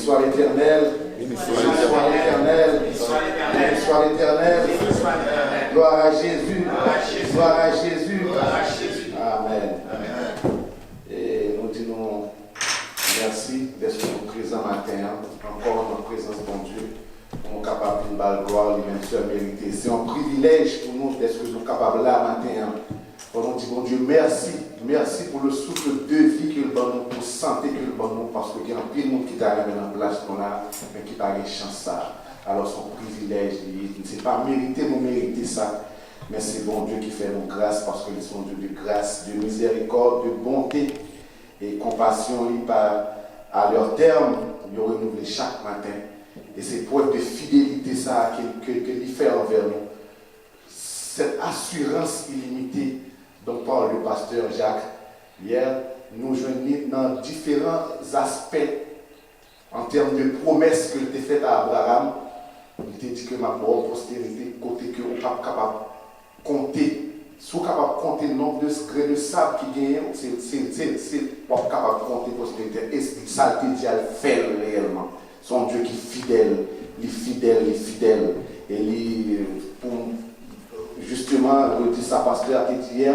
soit l'Éternel. Béni soit l'Éternel. Béni soit l'Éternel. Gloire à Jésus. Gloire à Jésus. Amen. Et nous disons merci d'être présents matin, encore en présence de Dieu. Nous sommes capables de faire gloire, lui-même seul mérité. C'est un privilège pour nous d'être capables là matin. On dit, bon Dieu, merci. Merci pour le souffle de vie que le bon nous, pour santé que le bon nous, parce qu'il y a un pile de monde qui t'a mis en place qu'on a, mais qui n'a pas de chance ça. Alors, son privilège, ce n'est pas mérité, nous mériter ça. Mais c'est bon Dieu qui fait nos grâces, parce que nous sommes Dieu de grâce, de miséricorde, de bonté et compassion. À leur terme, ils renouvelé chaque matin. Et c'est preuve de fidélité ça qu'il fait envers nous. Cette assurance illimitée dont parle le pasteur Jacques hier, nous joignons dans différents aspects en termes de promesses que t'a faites à Abraham. Il t'a dit que ma bonne postérité, côté que on n'est pas capable de compter, si on est capable de compter le nombre de grains de sable qui gagnent, c'est pas capable de compter la postérité. Et ça te dit à le faire réellement. Son Dieu qui est fidèle, il est fidèle, il est fidèle. Et il, pour justement, je dis ça pasteur a dit hier,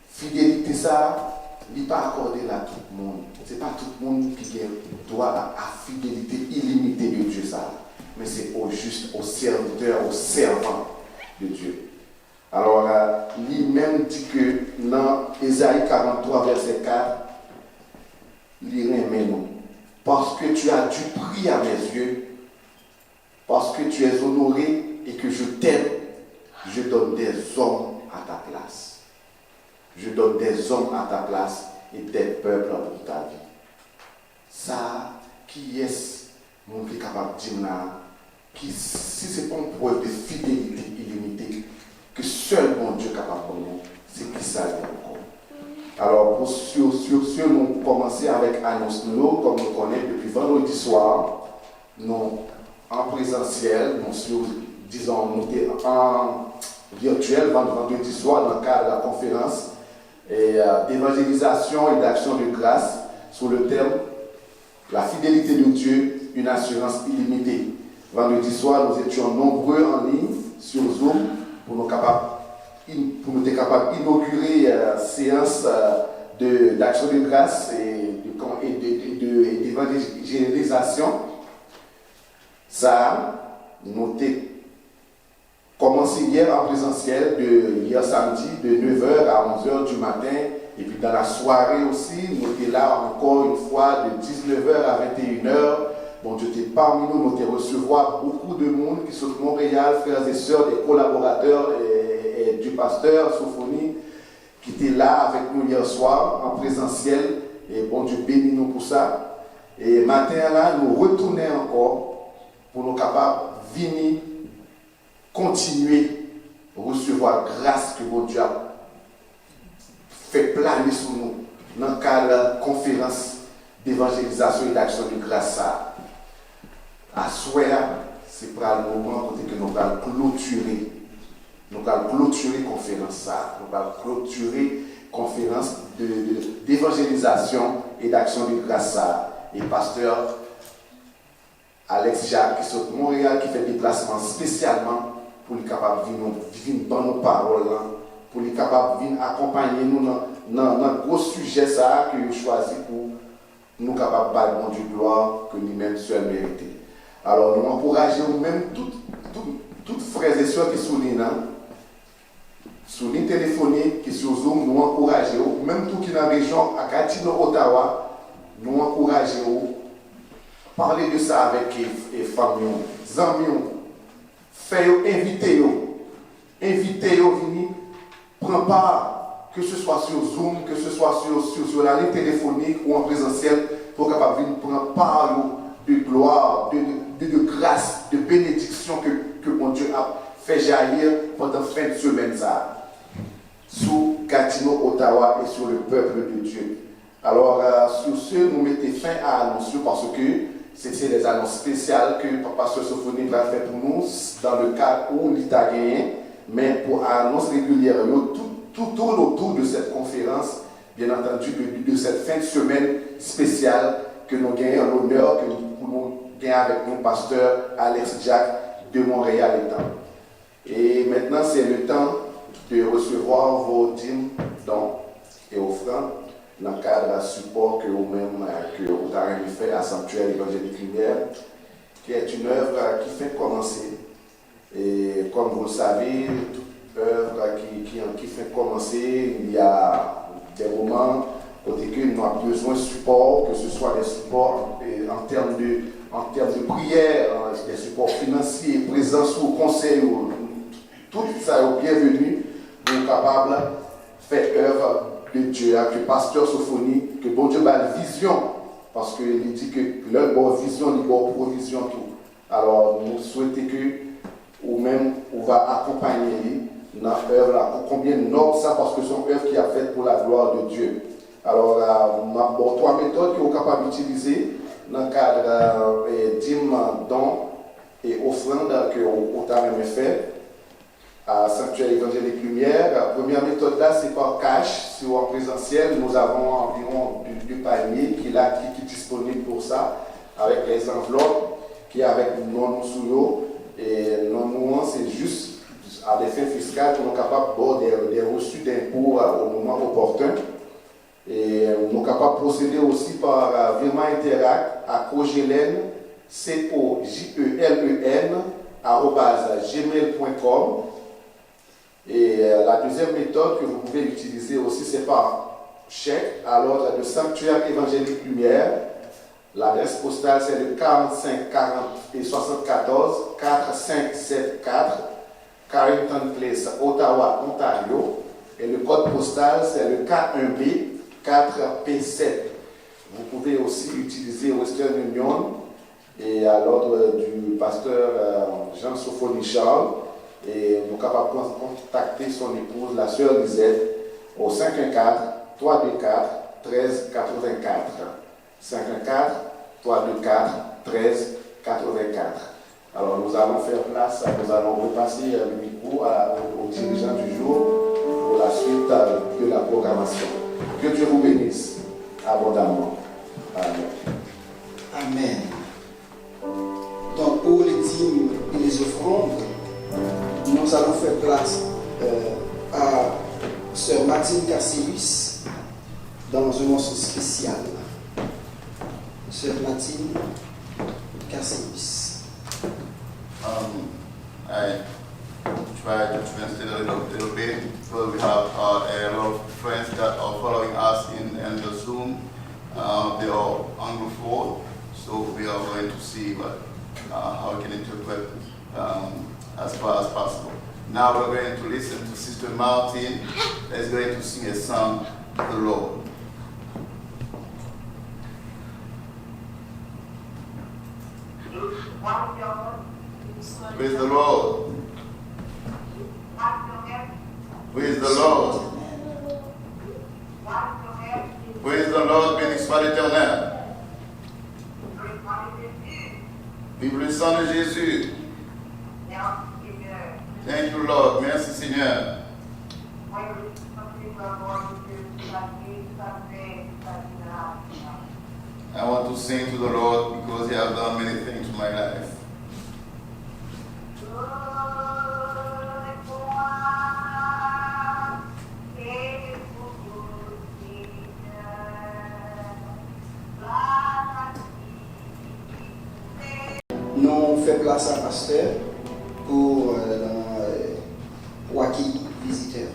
fidélité ça, il n'est pas accordé à tout le monde. Ce n'est pas tout le monde qui a droit à fidélité illimitée de Dieu ça. Mais c'est au juste, au serviteur, au servant de Dieu. Alors, lui-même dit que dans Ésaïe 43, verset 4, il remet nous. Parce que tu as du prix à mes yeux, parce que tu es honoré et que je t'aime, je donne des hommes à ta place. Je donne des hommes à ta place et des peuples pour ta vie. Ça, qui est-ce qui est capable de dire là, si ce n'est pas une preuve de fidélité illimitée, que seul bon Dieu est capable de nous, c'est qui ça encore. Alors, sur ce, nous commençons avec annonce nous, comme nous connaissons depuis vendredi soir, nous en présentiel, nous sur, disons, nous en virtuel, vendredi soir, dans le cadre de la conférence d'évangélisation et d'action de grâce sur le thème la fidélité de Dieu, une assurance illimitée. Vendredi soir, nous étions nombreux en ligne sur Zoom pour nous être capables d'inaugurer séance d'action de grâce et d'évangélisation. Ça, nous avons commencé hier en présentiel, hier samedi, de 9h à 11h du matin. Et puis dans la soirée aussi, nous étions là encore une fois de 19h à 21h. Bon Dieu était parmi nous, nous avons recevoir beaucoup de monde qui sont de Montréal, frères et sœurs, des collaborateurs et du pasteur Sophonie, qui étaient là avec nous hier soir en présentiel. Et bon Dieu bénit nous pour ça. Et matin là, nous retournons encore pour nous capables de venir continuer à recevoir grâce que bon Dieu a fait planer sur nous dans le cadre de la conférence d'évangélisation et d'action de grâce. À souhait, c'est pour le moment côté que nous allons clôturer. Nous allons clôturer la conférence. Nous allons clôturer la conférence d'évangélisation et d'action de grâce. Et pasteur Alex Jacques qui sont de Montréal, qui fait des déplacements spécialement pour les capables de venir dans nos paroles, pour les capables de venir accompagner nous dans le gros sujet ça que nous choisissons pour nous capables de battre mon Dieu gloire que nous-mêmes seuls mérités. Alors nous encourageons même toutes frères et sœurs qui sont là, sur ligne téléphonique, qui sont sur Zoom, nous encourageons, même tout qui est dans la région, à Gatineau, Ottawa, nous encourageons, parler de ça avec les familles, les amis, invitez-vous, venir, prendre part, que ce soit sur Zoom, que ce soit sur la ligne téléphonique ou en présentiel, pour capable venir prendre part de gloire, de grâce, de bénédiction que mon Dieu a fait jaillir pendant la fin de semaine sur Gatineau, Ottawa et sur le peuple de Dieu. Alors, sur ce, nous mettons fin à l'annonce parce que c'est les annonces spéciales que Pasteur Sophonie va faire pour nous dans le cadre où l'État gagne, mais pour annonce régulière, tout tourne autour de cette conférence, bien entendu, de cette fin de semaine spéciale que nous gagnons l'honneur que nous gagnons avec mon pasteur Alex Jack de Montréal étant. Et maintenant, c'est le temps de recevoir vos dîmes, dons et offrandes dans le cadre de support que vous-même que vous avez fait à Sanctuaire Évangélique Lumière, qui est une œuvre qui fait commencer. Et comme vous le savez, toute œuvre qui fait commencer, il y a des moments où nous avons besoin de support, que ce soit des supports en termes de prière, des supports financiers, présence ou conseil, tout ça est bienvenu pour être capable de faire œuvre de Dieu, que pasteur Sophonie, que bon Dieu a la vision, parce qu'il dit que leur bonne vision, il bonne provision tout. Alors nous souhaitons que ou même on va accompagner dans l'œuvre là, pour combien noble ça, parce que c'est une œuvre qui a faite pour la gloire de Dieu. Alors, bon, 3 méthodes que vous êtes capable d'utiliser dans le cadre dîmes, dons et offrandes que vous avez fait à Sanctuaire Évangélique Lumière. La première méthode là, c'est par cash. Si vous êtes en présentiel, nous avons environ 2 paniers qui est disponible pour ça, avec les enveloppes qui est avec non sous l'eau. Et non, c'est juste à des fins fiscales pour nous capables des reçus d'impôts au moment opportun. Et nous sommes capables de procéder aussi par virement Interact à Cogelen, COJELEN@gmail.com. Et la deuxième méthode que vous pouvez utiliser aussi, c'est par chèque à l'ordre de Sanctuaire Évangélique Lumière. L'adresse postale, c'est le 45 40 et 74 4574 Carrington Place, Ottawa, Ontario. Et le code postal, c'est le K1B 4P7. Vous pouvez aussi utiliser Western Union et à l'ordre du pasteur Jean Sophonie Charles. Et nous sommes capables de contacter son épouse, la sœur Lisette, au 514-324-1384. 514-324-1384. Alors nous allons faire place, nous allons repasser le micro au dirigeant du jour pour la suite de la programmation. Que Dieu vous bénisse abondamment. Amen. Amen. Donc pour les dîmes et les offrandes, nous allons faire place à Sœur Martine Cassius dans un morceau spécial. Sœur Martine Cassius. I try to translate a little bit, but we have a lot of friends that are following us in the Zoom. They are Anglophone, so we are going to see how we can interpret as far as possible. Now we're going to listen to Sister Martin, that's going to sing a song to the Lord. Praise the Lord. Praise the Lord. Praise the Lord, béni soit l'Éternel. Vive le sang de Jésus. Thank you, Lord. Merci, Seigneur. I want to sing to the Lord because He has done many things in my life. Nous faisons place à pasteur pour accueillir les visiteurs.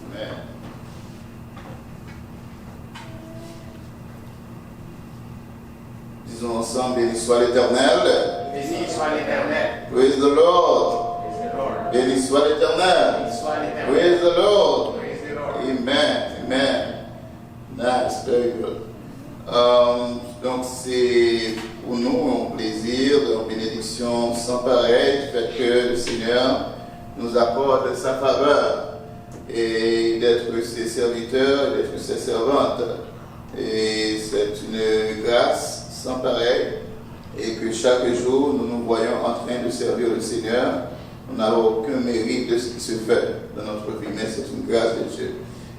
Amen. Disons ensemble, béni soit l'Éternel. Béni soit l'Éternel. Praise the Lord. Praise the Lord. Béni soit l'Éternel. Béni soit l'Éternel. Praise the Lord. Praise the Lord. Amen. Amen. Nice, very good. Donc c'est pour nous un plaisir, une bénédiction sans pareil du fait que le Seigneur nous accorde sa faveur et d'être ses serviteurs, d'être ses servantes. Et c'est une grâce sans pareil et que chaque jour nous nous voyons en train de servir le Seigneur On n'a aucun mérite de ce qui se fait dans notre vie, mais c'est une grâce de Dieu.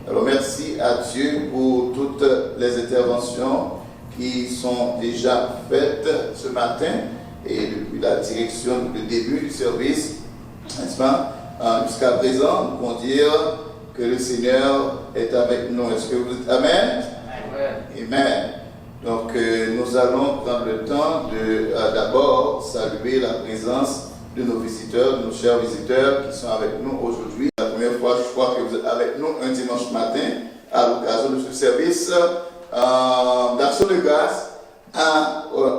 Alors merci à Dieu pour toutes les interventions qui sont déjà faites ce matin et depuis la direction, depuis le début du service, n'est-ce pas? Jusqu'à présent, nous pouvons dire que le Seigneur est avec nous. Est-ce que vous dites Amen? Amen. Donc nous allons prendre le temps de d'abord saluer la présence de nos visiteurs, de nos chers visiteurs qui sont avec nous aujourd'hui. La première fois, je crois que vous êtes avec nous un dimanche matin à l'occasion de ce service d'action de grâce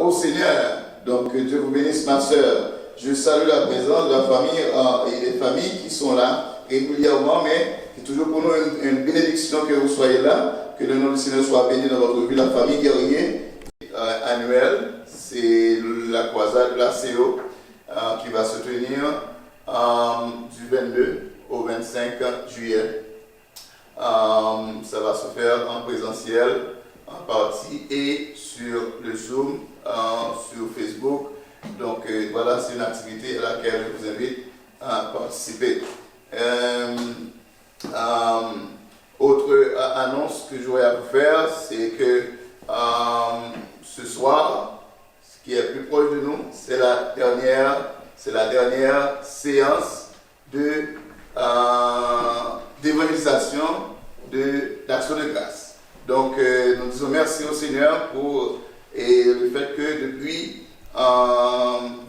au Seigneur. Donc Dieu vous bénisse, ma soeur. Je salue la présence de la famille et des familles qui sont là régulièrement, mais c'est toujours pour nous une bénédiction que vous soyez là, que le nom du Seigneur soit béni dans votre vie. La famille guerrier annuelle, c'est la croisade de la CO qui va se tenir du 22 au 25 juillet. Ça va se faire en présentiel, en partie, et sur le Zoom, sur Facebook. Donc voilà, c'est une activité à laquelle je vous invite à participer. Autre annonce que j'aurais à vous faire, c'est que ce soir, ce qui est plus proche de nous, c'est la dernière séance d'évangélisation d'Action de grâce. Donc nous disons merci au Seigneur pour le fait que depuis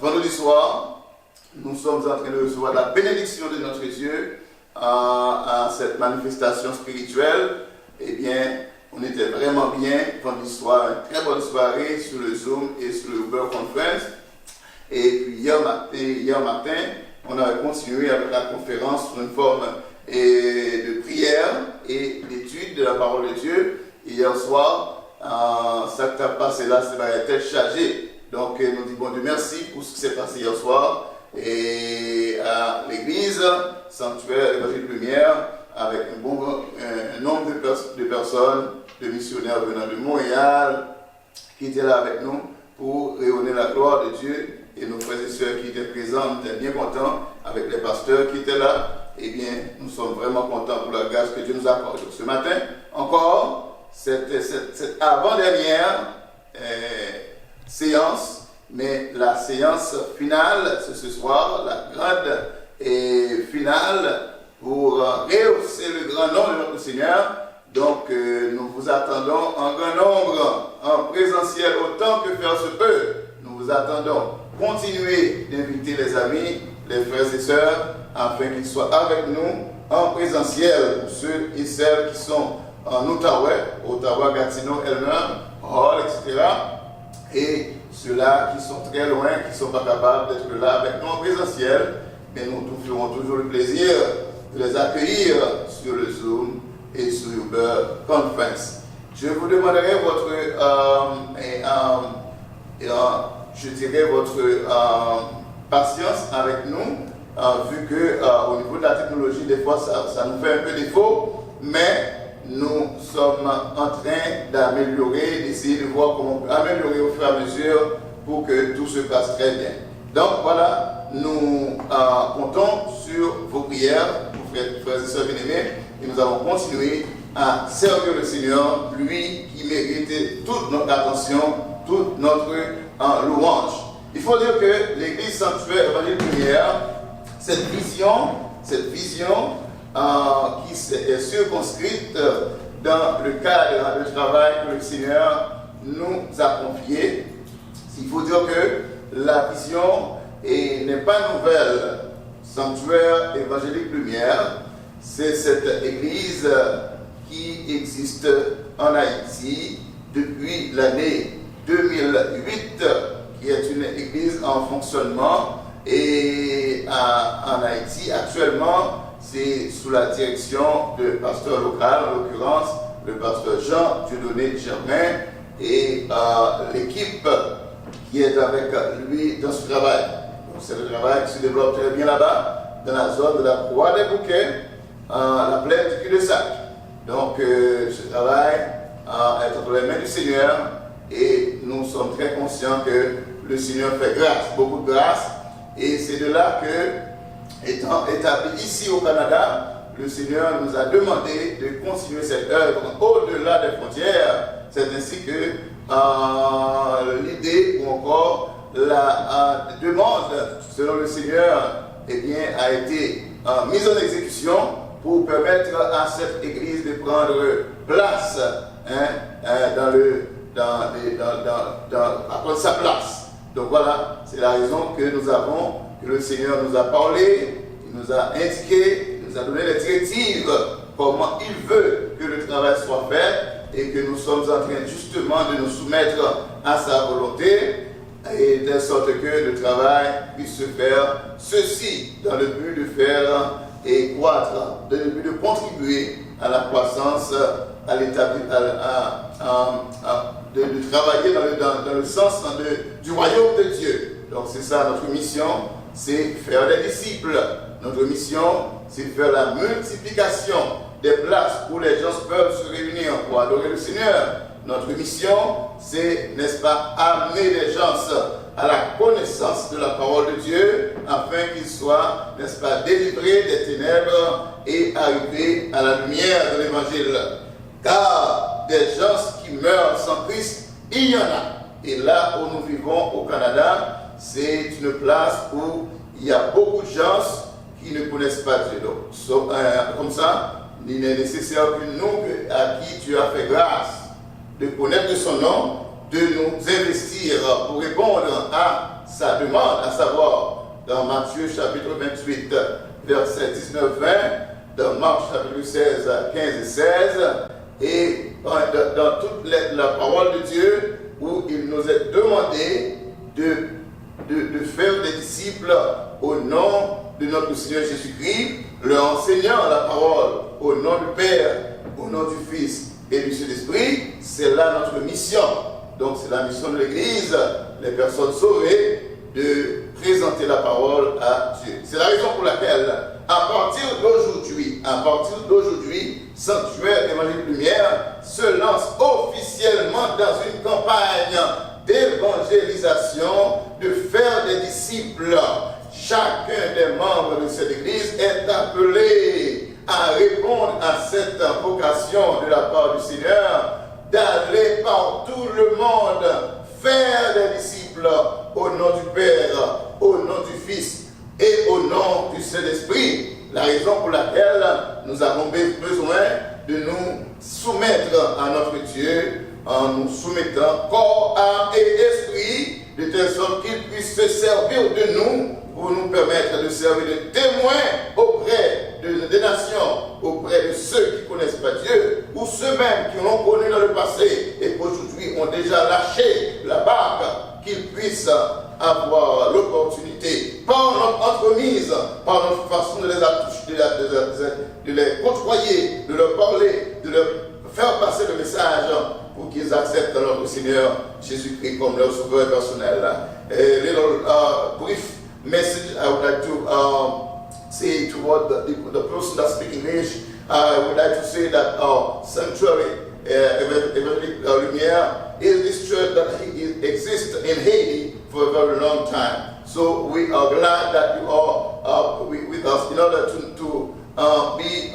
vendredi soir, nous sommes en train de recevoir la bénédiction de notre Dieu à cette manifestation spirituelle. Eh bien, on était vraiment bien vendredi soir, une très bonne soirée sur le Zoom et sur le Uber Conference. Et puis hier matin, on a continué avec la conférence sur une forme de prière et d'étude de la parole de Dieu. Et hier soir, ça qui a passé là, c'est ma tête chargée. Donc nous disons bon Dieu merci pour ce qui s'est passé hier soir. Et à l'église, sanctuaire Évangile Lumière, avec un nombre de personnes, de missionnaires venant de Montréal, qui étaient là avec nous pour rayonner la gloire de Dieu. Et nos frères et sœurs qui étaient présents, nous étions bien contents, avec les pasteurs qui étaient là. Eh bien, nous sommes vraiment contents pour la grâce que Dieu nous accorde. Donc, ce matin, encore, cette avant-dernière séance, mais la séance finale, c'est ce soir, la grande finale pour rehausser le grand nom de notre Seigneur. Donc, nous vous attendons en grand nombre, en présentiel autant que faire se peut. Nous vous attendons. Continuez d'inviter les amis, les frères et sœurs, afin qu'ils soient avec nous en présentiel pour ceux et celles qui sont en Ottawa, Gatineau, Elmer, Hall, etc. Et ceux-là qui sont très loin, qui ne sont pas capables d'être là avec nous en présentiel, mais nous ferons toujours le plaisir de les accueillir sur le Zoom et sur Uber Conference. Je vous demanderai votre patience avec nous, vu qu'au niveau de la technologie, des fois, ça nous fait un peu défaut, mais nous sommes en train d'améliorer, d'essayer de voir comment on peut améliorer au fur et à mesure pour que tout se passe très bien. Donc voilà, nous comptons sur vos prières, frères et sœurs bien-aimés, et nous allons continuer à servir le Seigneur, lui qui mérite toute notre attention, toute notre louange. Il faut dire que l'Église sanctuaire Évangile Lumière, cette vision qui est circonscrite dans le cadre du travail que le Seigneur nous a confié. Il faut dire que la vision n'est pas nouvelle. Sanctuaire évangélique Lumière, c'est cette église qui existe en Haïti depuis l'année 2008, qui est une église en fonctionnement. Et en Haïti, actuellement, c'est sous la direction de pasteur local, en l'occurrence le pasteur Jean Dieudonné Germain et l'équipe qui est avec lui dans ce travail. Donc c'est le travail qui se développe très bien là-bas, dans la zone de la Croix des Bouquets, la plaine du cul-de-sac. Donc ce travail est entre les mains du Seigneur et nous sommes très conscients que le Seigneur fait grâce, beaucoup de grâce. Et c'est de là que étant établi ici au Canada, le Seigneur nous a demandé de continuer cette œuvre au-delà des frontières. C'est ainsi que l'idée ou encore la demande selon le Seigneur eh bien, a été mise en exécution pour permettre à cette église de prendre place à prendre sa place. Donc voilà, c'est la raison que nous avons, que le Seigneur nous a parlé, il nous a indiqué, il nous a donné les directives, comment il veut que le travail soit fait et que nous sommes en train justement de nous soumettre à sa volonté et de sorte que le travail puisse se faire, ceci dans le but de faire et croître, dans le but de contribuer à la croissance, à l'établissement, de travailler dans le sens du royaume de Dieu. Donc c'est ça notre mission, c'est faire des disciples. Notre mission, c'est faire la multiplication des places où les gens peuvent se réunir pour adorer le Seigneur. Notre mission, c'est, n'est-ce pas, amener les gens à la connaissance de la parole de Dieu afin qu'ils soient, n'est-ce pas, délivrés des ténèbres et arriver à la lumière de l'évangile. Car des gens qui meurent sans Christ, il y en a. Et là où nous vivons au Canada, c'est une place où il y a beaucoup de gens qui ne connaissent pas Dieu. Donc, comme ça, il n'est nécessaire que nous, à qui Dieu a fait grâce, de connaître son nom, de nous investir pour répondre à sa demande, à savoir dans Matthieu chapitre 28, verset 19-20, dans Marc chapitre 16, 15 et 16, et dans toute la parole de Dieu, où il nous est demandé de faire des disciples au nom de notre Seigneur Jésus-Christ, leur enseignant la parole au nom du Père, au nom du Fils et du Saint-Esprit. C'est là notre mission. Donc c'est la mission de l'Église, les personnes sauvées, de présenter la parole à Dieu. C'est la raison pour laquelle, à partir d'aujourd'hui, Sanctuaire Évangile Lumière se lance officiellement dans une campagne d'évangélisation, de faire des disciples. Chacun des membres de cette Église est appelé à répondre à cette vocation de la part du Seigneur, d'aller par tout le monde faire des disciples au nom du Père, au nom du Fils et au nom du Saint-Esprit. La raison pour laquelle nous avons besoin de nous soumettre à notre Dieu en nous soumettant corps, âme et esprit, de telle sorte qu'il puisse se servir de nous pour nous permettre de servir de témoins auprès des nations, auprès de ceux qui ne connaissent pas Dieu, ou ceux-mêmes qui l'ont connu dans le passé et qu'aujourd'hui ont déjà lâché la barque, qu'ils puissent avoir l'opportunité, par notre entremise, par notre façon de les côtoyer, de leur parler, de leur faire passer le message pour qu'ils acceptent notre Seigneur Jésus-Christ comme leur sauveur personnel. A little brief message I would like to say toward the person that speaks English. I would like to say that Sanctuary Évangile Lumière is this church that exists in Haiti for a very long time. So we are glad that you are with us in order to be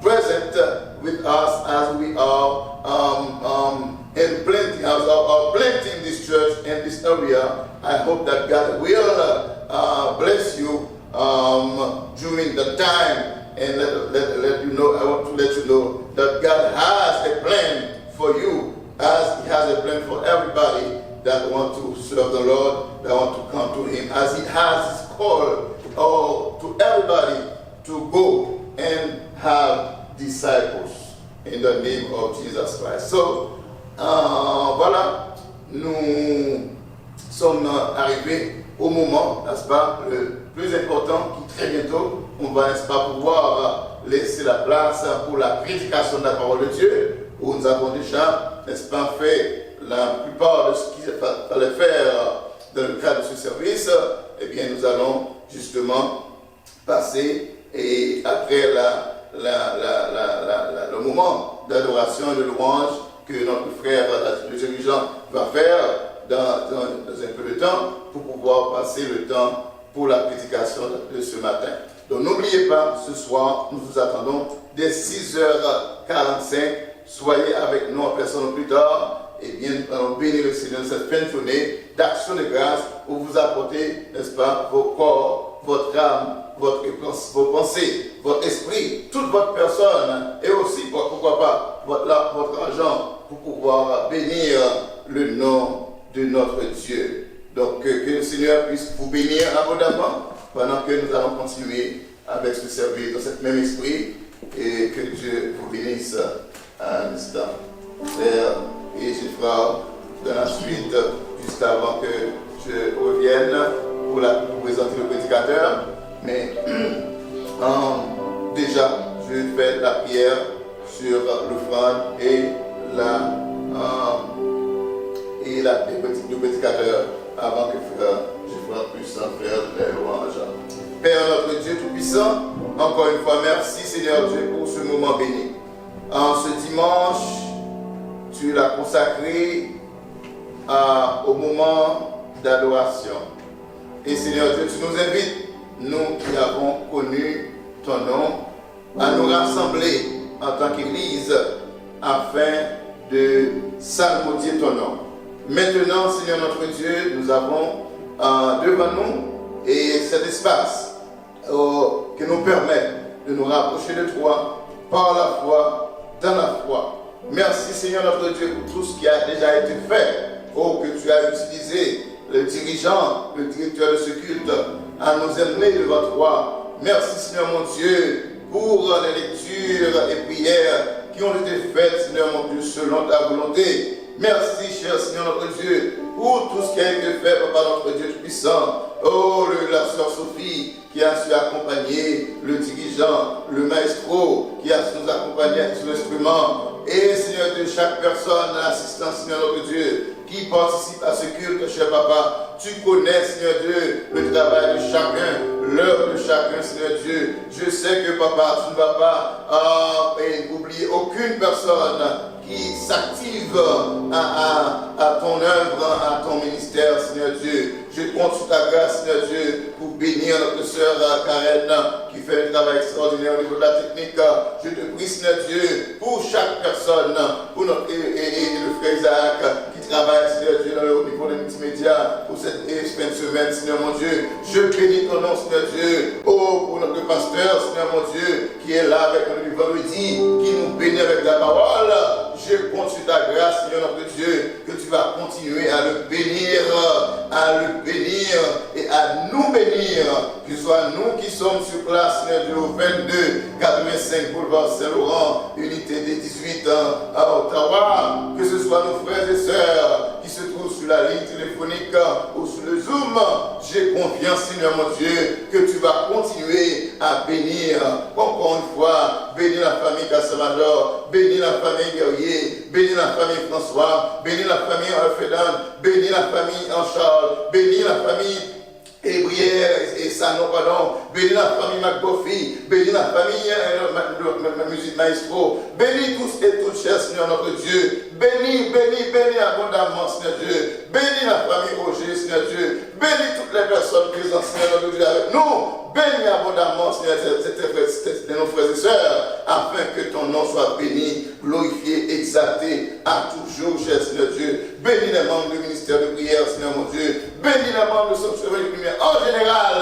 present with us as we are planting this church in this area. I hope that God will bless you during the time, and let you know. I want to let you know that God has a plan for you, as He has a plan for everybody that want to serve the Lord, that want to come to Him, as He has His call to everybody to go and have disciples in the name of Jesus Christ. So, voilà, nous sommes arrivés au moment, n'est-ce pas, le plus important, qui très bientôt, on va, n'est-ce pas, pouvoir laisser la place pour la prédication de la parole de Dieu, où nous avons déjà, n'est-ce pas, fait la plupart de ce qu'il fallait faire dans le cadre de ce service. Eh bien, nous allons justement passer, et après le moment d'adoration et de louange que notre frère, le dirigeant, va faire dans un peu de temps pour pouvoir passer le temps pour la prédication de ce matin. Donc n'oubliez pas, ce soir, nous vous attendons dès 6h45. Soyez avec nous en personne plus tard. Et bien, nous allons bénir le Seigneur cette fin de journée d'action de grâce pour vous apporter, n'est-ce pas, vos corps, votre âme, vos pensées, votre esprit, toute votre personne et aussi, pourquoi pas, votre argent pour pouvoir bénir le nom de notre Dieu. Donc, que le Seigneur puisse vous bénir abondamment pendant que nous allons continuer avec ce service dans cet même esprit et que Dieu vous bénisse à l'instant. Frère et frères, dans la suite, juste avant que je revienne pour présenter le prédicateur, mais déjà, je fais la prière sur l'offrande et le prédicateur avant que je puisse faire les louanges. Père notre Dieu Tout-Puissant, encore une fois, merci Seigneur Dieu pour ce moment béni. En ce dimanche, tu l'as consacré au moment d'adoration. Et Seigneur Dieu, tu nous invites, nous qui avons connu ton nom, à nous rassembler en tant qu'Église afin de salmodier ton nom. Maintenant, Seigneur notre Dieu, nous avons devant nous et cet espace qui nous permet de nous rapprocher de toi par la foi, dans la foi. Merci Seigneur notre Dieu pour tout ce qui a déjà été fait. Oh, que tu as utilisé le dirigeant, le directeur de ce culte à nous emmener devant toi. Merci Seigneur mon Dieu pour les lectures et prières qui ont été faites, Seigneur mon Dieu, selon ta volonté. Merci, cher Seigneur notre Dieu, pour tout ce qui a été fait, Papa notre Dieu Tout-Puissant. Oh, la sœur Sophie, qui a su accompagner le dirigeant, le maestro, qui a su nous accompagner sur l'instrument. Et Seigneur Dieu, chaque personne, l'assistance, Seigneur notre Dieu, qui participe à ce culte, cher Papa. Tu connais, Seigneur Dieu, le travail de chacun, l'heure de chacun, Seigneur Dieu. Je sais que, Papa, tu ne vas pas oublier aucune personne qui s'active à ton œuvre, à ton ministère, Seigneur Dieu. Je compte sur ta grâce, Seigneur Dieu, pour bénir notre sœur Karen, qui fait un travail extraordinaire au niveau de la technique. Je te prie, Seigneur Dieu, pour chaque personne, pour notre et le frère Isaac, qui travaille, Seigneur Dieu, au niveau des multimédias, pour cette fin de semaine, Seigneur mon Dieu. Je bénis ton nom, Seigneur Dieu. Oh, pour notre pasteur, Seigneur mon Dieu, qui est là avec nous le vendredi, qui nous bénit avec ta parole. Je compte sur ta grâce, Seigneur notre Dieu, que tu vas continuer à le bénir et à nous bénir, que ce soit nous qui sommes sur place, Seigneur Dieu, au 22 85 boulevard Saint-Laurent, unité des 18 à Ottawa, que ce soit nos frères et sœurs qui se trouvent sur la ligne téléphonique ou sur le Zoom. J'ai confiance, Seigneur mon Dieu, que tu vas continuer à bénir, encore une fois, bénir la famille Kassamajor, bénir la famille Guerrier, bénir la famille François, bénir la famille Alfredan, bénir la famille Anchal, bénir la famille Hébrière et Sanon, pardon, bénis la famille McBuffy, bénis la famille musique maestro, bénis tous et toutes, chers Seigneur notre Dieu, bénis abondamment, Seigneur Dieu, bénis la famille Roger, Seigneur Dieu, bénis toutes les personnes présentes, Seigneur notre Dieu, avec nous, bénis abondamment, Seigneur, nos frères et sœurs, afin que ton nom soit béni, glorifié, exalté à toujours, cher Seigneur Dieu. Bénis les membres du ministère de prière, Seigneur mon Dieu. Bénis les membres de Sanctuaire de Lumière en général,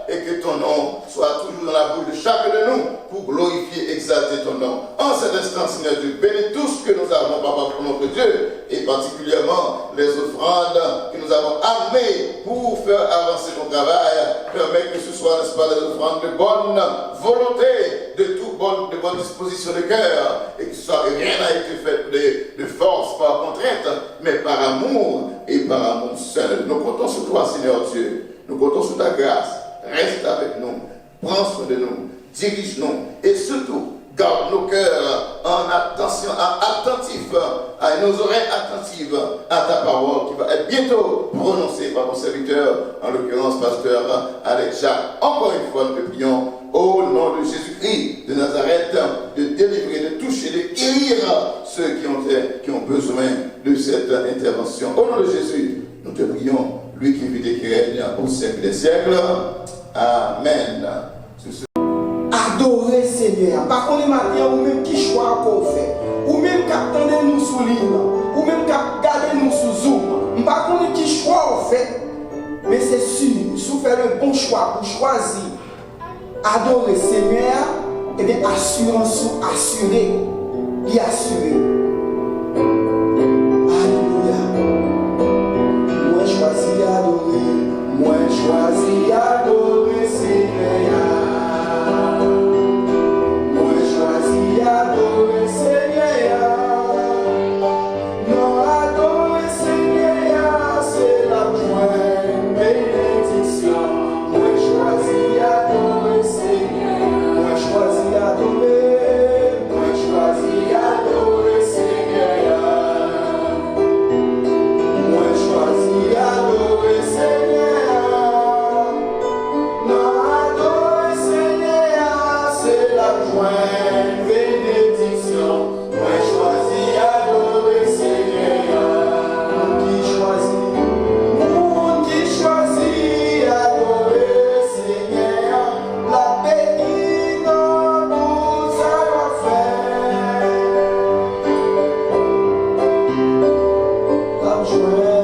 et que ton nom soit toujours dans la bouche de chacun de nous pour glorifier, exalter ton nom. En cet instant, Seigneur Dieu, bénis tout ce que nous avons, Papa, pour notre Dieu, et particulièrement les offrandes que nous avons amenées pour faire avancer ton travail. Permets que ce soit, n'est-ce pas, des offrandes de bonne volonté, de bonne disposition de cœur, et que rien n'a été fait de force, par contrainte, mais par amour et par amour seul. Nous comptons sur toi, Seigneur Dieu. Nous comptons sur ta grâce. Reste avec nous. Prends soin de nous. Dirige-nous. Et surtout, garde nos cœurs en attention, attentifs, à nos oreilles attentives à ta parole qui va être bientôt prononcée par mon serviteur, en l'occurrence pasteur Alex Jacques. Encore une fois, nous te prions au nom de Jésus-Christ de Nazareth, de délivrer, de toucher, de guérir ceux qui ont besoin de cette intervention. Au nom de Jésus, nous Nous te prions, lui qui vit et qui règne au siècle des siècles. Amen. Adorer Seigneur. Par contre, matin, ou même qui choix qu'on fait, ou même qui attendez nous sous l'île, ou même qui regardez nous sous Zoom. Par contre, qui choix on fait, mais c'est sûr, si vous faites le bon choix pour choisir adorer Seigneur, et bien assurance assurée, y assurer.